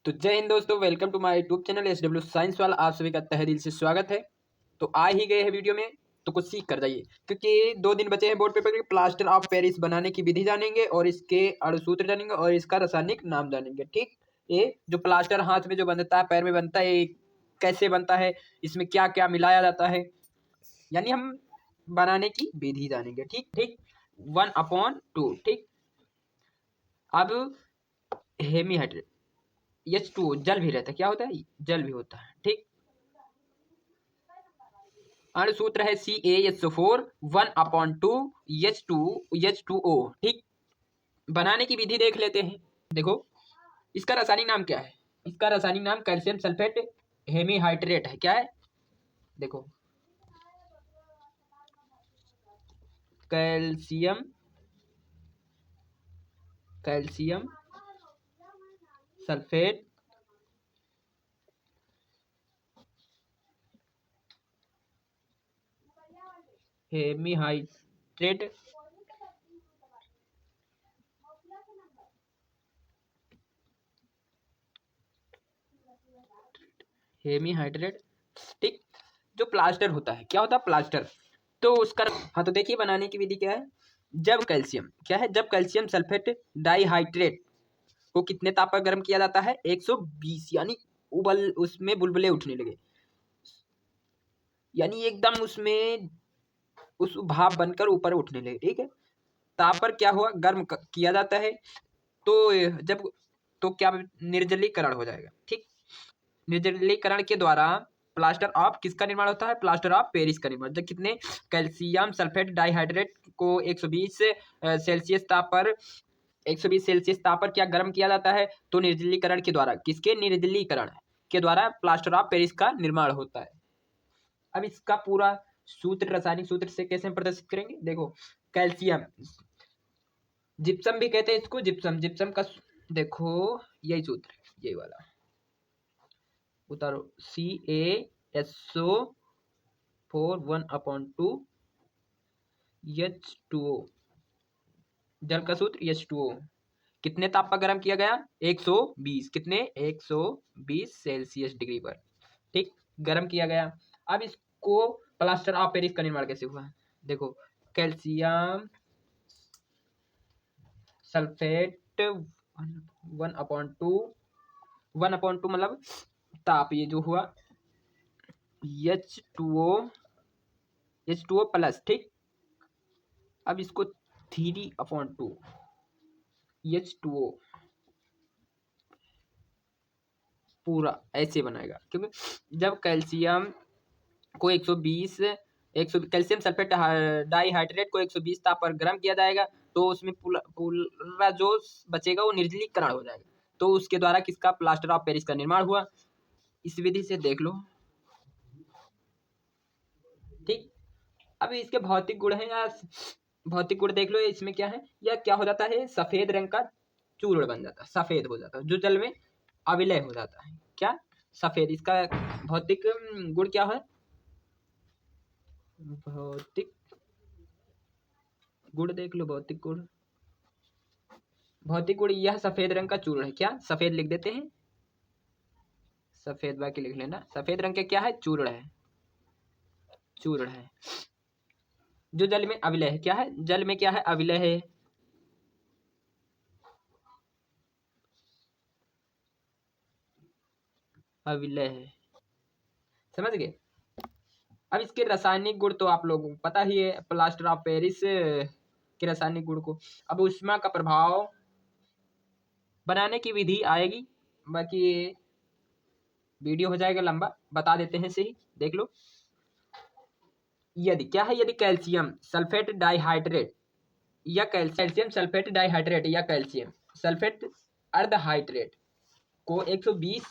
तो जय हिंद दोस्तों, welcome to my YouTube channel SW science वाला। आप सभी का तहे दिल से स्वागत है। तो आ ही गए हैं वीडियो में, तो कुछ सीख कर जाइए, क्योंकि 2 दिन बचे हैं बोर्ड पेपर के। प्लास्टर ऑफ पेरिस बनाने की विधि जानेंगे और इसके अणुसूत्र जानेंगे और इसका रासायनिक नाम जानेंगे। ठीक, ये जो प्लास्टर हाथ में जो बनता है, पैर में बनता है, ये कैसे बनता है, इसमें क्या क्या मिलाया जाता है, यानी हम बनाने की विधि जानेंगे। ठीक ठीक, 1/2। ठीक, अब हेमीहाइड्रेट H2O जल भी रहता है। क्या होता है? जल भी होता है। ठीक, अणुसूत्र है CaSO4 1/2 H2O। ठीक, बनाने की विधि देख लेते हैं। देखो, इसका रासायनिक नाम क्या है? इसका रासायनिक नाम कैल्शियम सल्फेट हेमीहाइड्रेट है। क्या है? देखो, calcium calcium sulphate hemihydrate hemihydrate. ठीक, जो प्लास्टर होता है, क्या होता है प्लास्टर? तो उसका हाँ, तो देखिए बनाने की विधि क्या है। जब कैल्शियम क्या है, जब कैल्शियम सल्फेट डाइहाइड्रेट को कितने ताप पर गर्म किया जाता है? 120, यानी उबल उसमें बुलबुले उठने लगे, यानी एकदम उसमें उस भाप बनकर ऊपर उठने लगे। ठीक है, ताप पर क्या हुआ, गर्म किया जाता है। तो जब तो क्या निर्जलीकरण हो जाएगा। ठीक, निर्जलीकरण के द्वारा प्लास्टर ऑफ किसका निर्माण होता है? प्लास्टर ऑफ पेरिस का निर्माण। जब कितने कैल्शियम सल्फेट डाइहाइड्रेट को 120 सेल्सियस ताप पर 120 सेल्सियस ताप पर क्या गर्म किया जाता है? तो निर्जलीकरण के द्वारा, किसके निर्जलीकरण के द्वारा प्लास्टर ऑफ पेरिस का निर्माण होता है। अब इसका पूरा सूत्र, रासायनिक सूत्र से कैसे हम प्रदर्शित करेंगे? देखो, कैल्शियम, जिप्सम भी कहते हैं इसको, जिप्सम जिप्सम का देखो यही सूत्र है, यही वाला उतारो। CaSO4 1/2 H2O, जल का सूत्र H2O कितने ताप पर गर्म किया गया? 120। कितने? 120 सेल्सियस डिग्री पर। ठीक, गर्म किया गया। अब इसको प्लास्टर ऑफ पेरिस का निर्माण कैसे हुआ? देखो, कैल्शियम सल्फेट 1/2 मतलब ताप, ये जो हुआ H2O प्लस। ठीक, अब इसको 3/2 H2O पूरा ऐसे बनाएगा, क्योंकि जब कैल्शियम को 120 कैल्शियम सल्फेट डाइहाइड्रेट को 120 ताप पर गर्म किया जाएगा, तो उसमें पूरा जो बचेगा वो निर्जलीकरण हो जाएगा। तो उसके द्वारा किसका? प्लास्टर ऑफ पेरिस का निर्माण हुआ। इस विधि से देख लो। ठीक, अब इसके भौतिक गुण है, या भौतिक गुण देख लो। इसमें क्या है, या क्या हो जाता है, सफेद रंग का चूर्ण बन जाता है, सफेद हो जाता है, जो जल में अविलय हो जाता है। क्या? सफेद। इसका भौतिक गुण क्या है? भौतिक गुण देख लो, भौतिक गुण। भौतिक गुण यह सफेद रंग का चूर्ण है। क्या? सफेद लिख देते हैं, सफेद बाकी लिख लेना। सफेद रंग के क्या है? चूर्ण है, चूर्ण है, जो जल में अविलय है। क्या है? जल में क्या है? अविलय है। अविलय है, समझ गए? अब इसके रासायनिक गुण तो आप लोगों को पता ही है, प्लास्टर ऑफ पेरिस के रासायनिक गुण को। अब ऊष्मा का प्रभाव बनाने की विधि आएगी, बाकी वीडियो हो जाएगा लंबा, बता देते हैं सही, देख लो। यदि क्या है, यदि कैल्शियम सल्फेट डाइहाइड्रेट या कैल्शियम सल्फेट डाइहाइड्रेट या कैल्शियम सल्फेट अर्धहाइड्रेट को 120,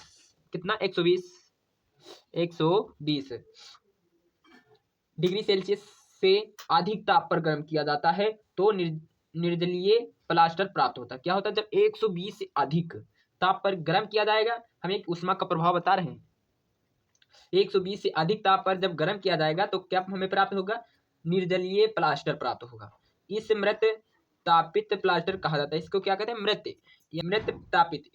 कितना? 120 डिग्री सेल्सियस से अधिक ताप पर गर्म किया जाता है, तो निर्जलीय प्लास्टर प्राप्त होता है। क्या होता है? जब 120 से अधिक ताप पर गर्म किया जाएगा, हम एक ऊष्मा का प्रभाव बता रहे हैं। 120 से अधिक ताप पर जब गर्म किया जाएगा, तो क्या हमें प्राप्त होगा? निर्जलीय प्लास्टर प्राप्त होगा। इस मृत तापित प्लास्टर कहा जाता है। इसको क्या कहते हैं? मृत, या मृत तापित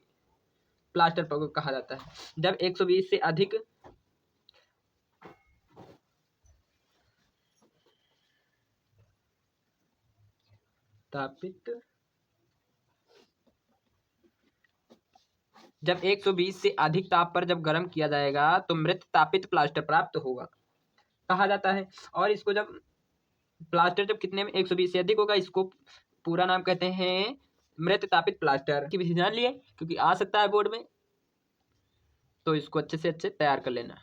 प्लास्टर कहा जाता है। जब 120 से अधिक तापित जब 120 से अधिक ताप पर जब गर्म किया जाएगा तो मृत तापित प्लास्टर प्राप्त होगा कहा जाता है। और इसको जब प्लास्टर जब कितने में 120 से अधिक होगा, इसको पूरा नाम कहते हैं मृत तापित प्लास्टर। की विधि जान लिए क्योंकि आ सकता है बोर्ड में, तो इसको अच्छे से अच्छे तैयार कर लेना।